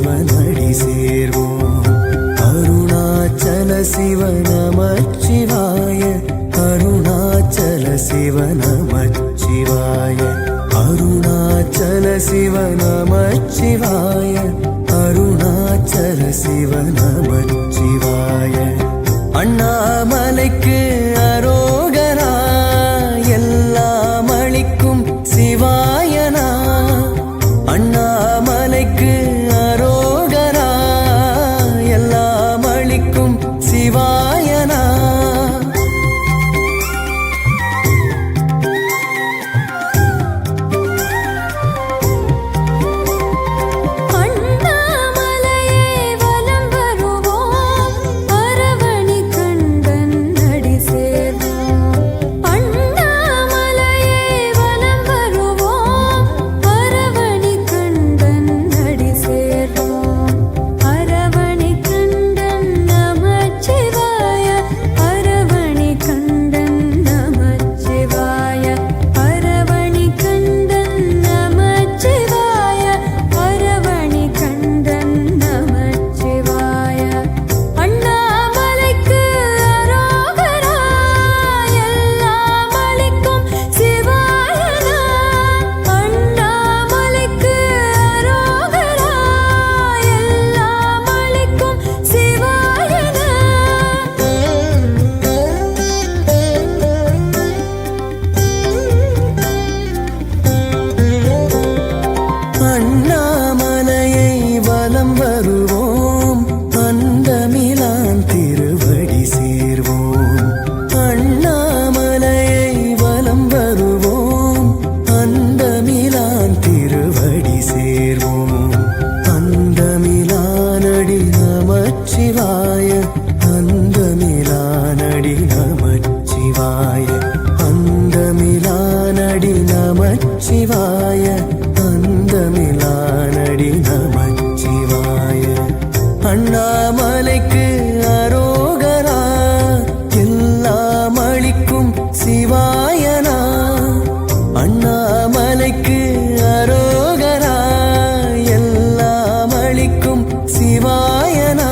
சிவனடி சேர்வோம். அருணாச்சல சிவ நமச்சிவாய, அருணாச்சல சிவ நமச்சிவாய, அருணாச்சல சிவ நமச்சிவாய, அருணாச்சல சிவ நமச்சிவாய. அண்ணாமலைக்கு அரோகரா, எல்லாம் அளிக்கும் சிவாயனா. அண்ணாமலைக்கு அரோகரா, எல்லாம் அளிக்கும் சிவாயனா. அண்ணாமலையை வலம் வருவோம், அந்தமிலான் திருவடி சேர்வோம். அண்ணாமலையை வலம் வருவோம், அந்தமிலான் திருவடி சேர்வோம். அந்தமிலானடி நமச்சிவாய, அந்தமிலானடி நமச்சிவாய, அந்தமிலானடி நமச்சிவாய, அந்தமிலானடி நமச்சிவாய. அண்ணாமலைக்கு அரோகரா, எல்லாம் அளிக்கும் சிவாயனா. அண்ணாமலைக்கு அரோகரா, எல்லாம் அளிக்கும் சிவாயனா.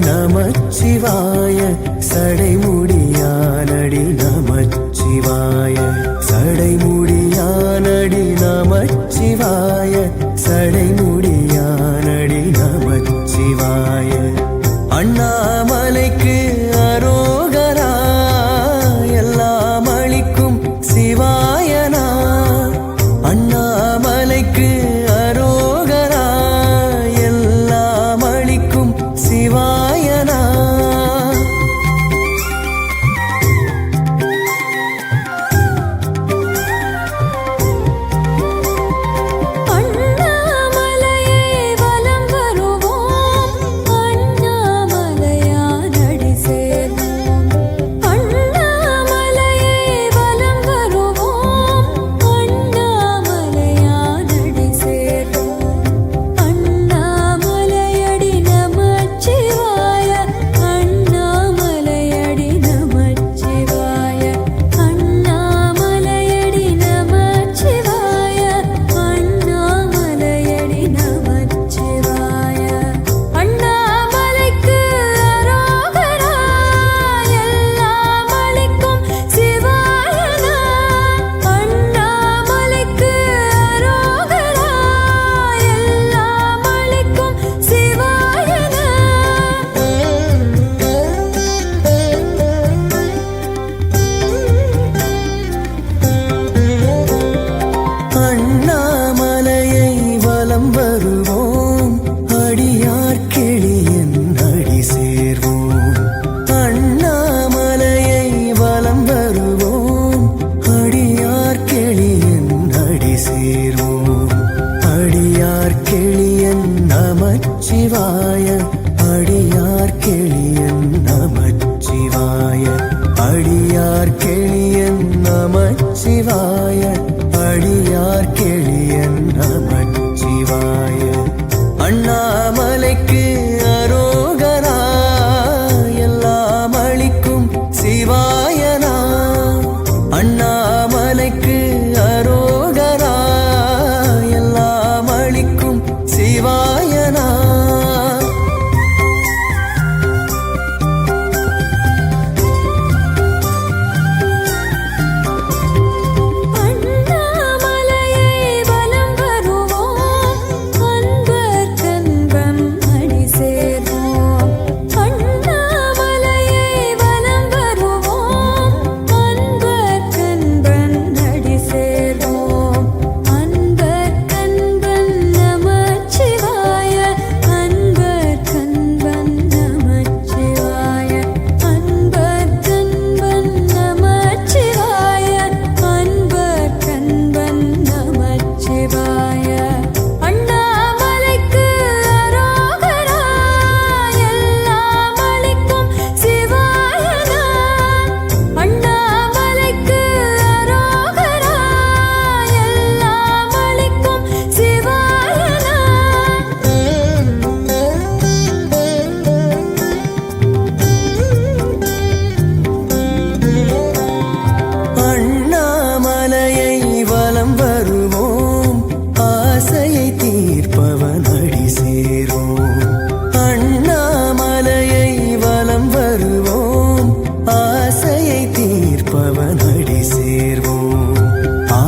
நமச்சிவாய, சடைமுடியானடி நமச்சிவாய, சடைமுடியானடி நமச்சிவாய, சடைமுடியானடி நமச்சிவாய. அண்ணாமலைக்கு அரோகரா, எல்லாம் அளிக்கும் சிவாயனா. அண்ணாமலைக்கு அரோகரா, எல்லாம் அளிக்கும் நமச்சிவாய அடியார் கெளியன் நமச்சிவாய அடியார் கெளியன் நமச்சிவாய அடியார் கெளியன் நமச்சிவாய அண்ணாமலைக்கு அரோகரா எல்லாம் அளிக்கும் சிவாயனா அண்ணாமலைக்கு அரோகரா எல்லாம் அளிக்கும் சிவாயனா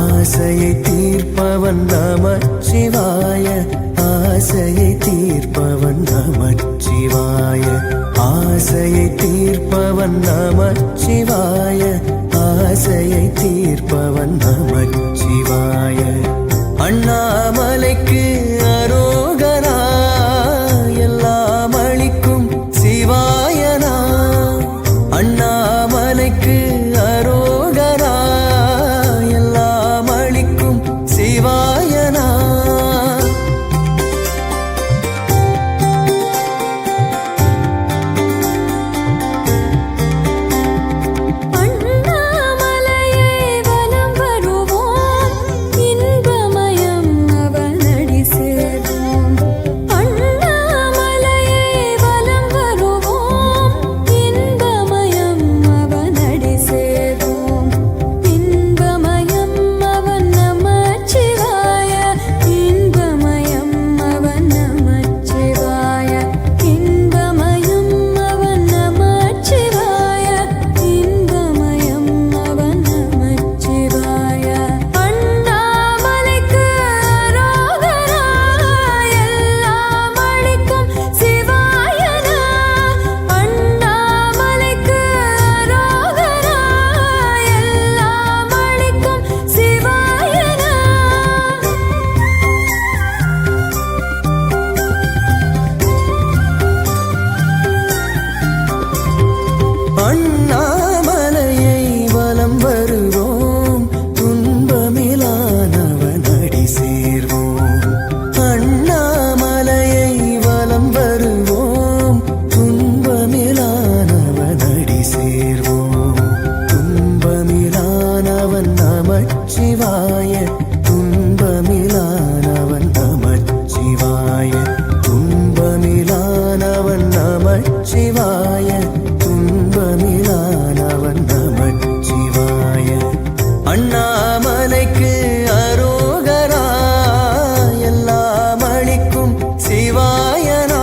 ஆசையை தீர்ப்பவன் நமச்சிவாய ஆசையை தீர்ப்பவன் நமச்சிவாய ஆசையை தீர்ப்பவன் நமச்சிவாய ஆசையை தீர்ப்பவன் நமச்சிவாய அண்ணாமலைக்கு அரோகரா எல்லாம் அளிக்கும் சிவாயனா அண்ணாமலைக்கு அரோகரா எல்லாம் அளிக்கும் சிவாயனா அண்ணாமலையை வலம் வருவோம் துன்பமிலானவன் அடி சேர்வோம் அண்ணாமலையை வலம் வருவோம் துன்பமிலானவன் அடி சேர்வோம் துன்பமிலானவன் நமச்சிவாய துன்பமிலானவன் நமச்சிவாய துன்பமிலானவன் நமச்சிவாய துன்பமிலானவன் நமச்சிவாய அண்ணாமலைக்கு அரோகரா எல்லாம் அளிக்கும் சிவாயனா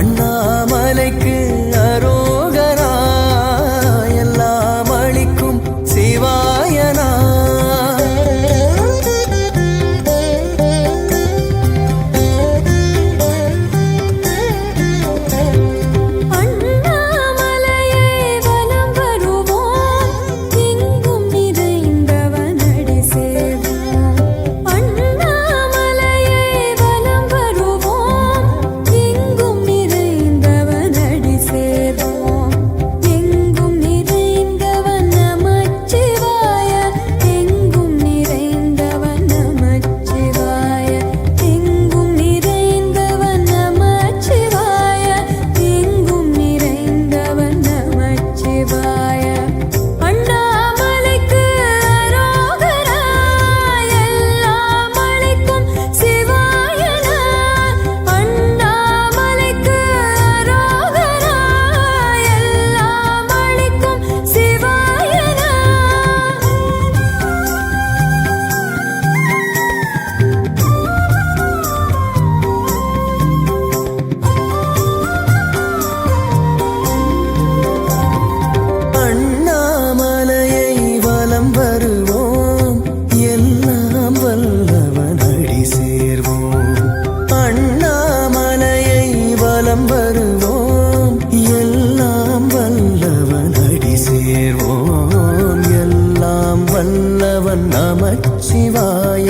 அண்ணாமலைக்கு அரோகரா எல்லாம் அளிக்கும் சிவாயனா வலம் வருவோம் எல்லாம் வல்லவன் அடி சேர்வோம் எல்லாம் வல்லவன் நமச்சிவாய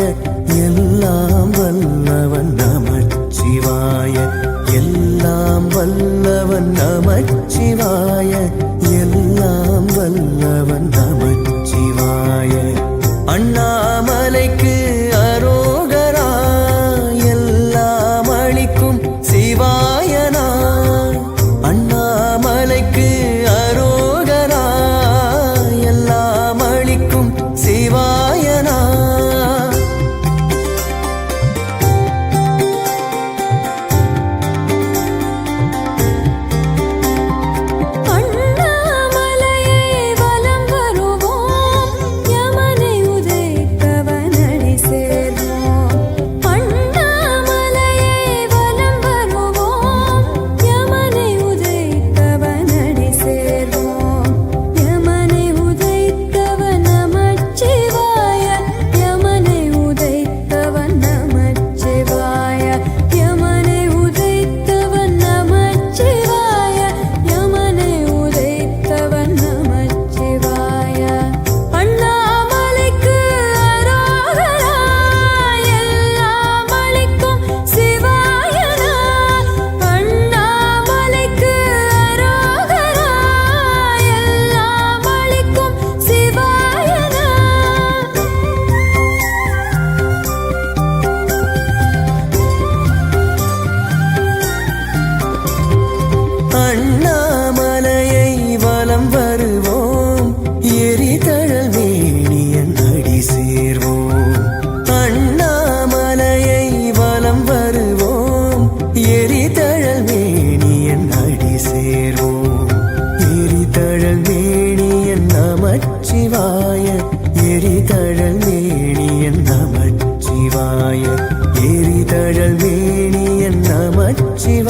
எல்லாம் வல்லவன் நமச்சிவாய எல்லாம் வல்லவன் நமச்சிவாய எல்லாம் வல்லவன் நமச்சிவாய அண்ணாமலைக்கு அரோகரா எல்லாம் அளிக்கும் சிவாயனா அண்ணாமலைக்கு அரோகரா எல்லாம் அளிக்கும் சிவாயனா அண்ணாமலையை வலம் வருவோம் எரிதழல் மேனியன் அடி சேர்வோம் அண்ணாமலையை வலம் வருவோம் எரிதழல் மேனியன் அடி சேர்வோம் எரிதழல் மேனியன் நமச்சிவாய எரிதழல் மேனியன் நமச்சிவாய எரிதழல் மேனியன் நமச்சிவாய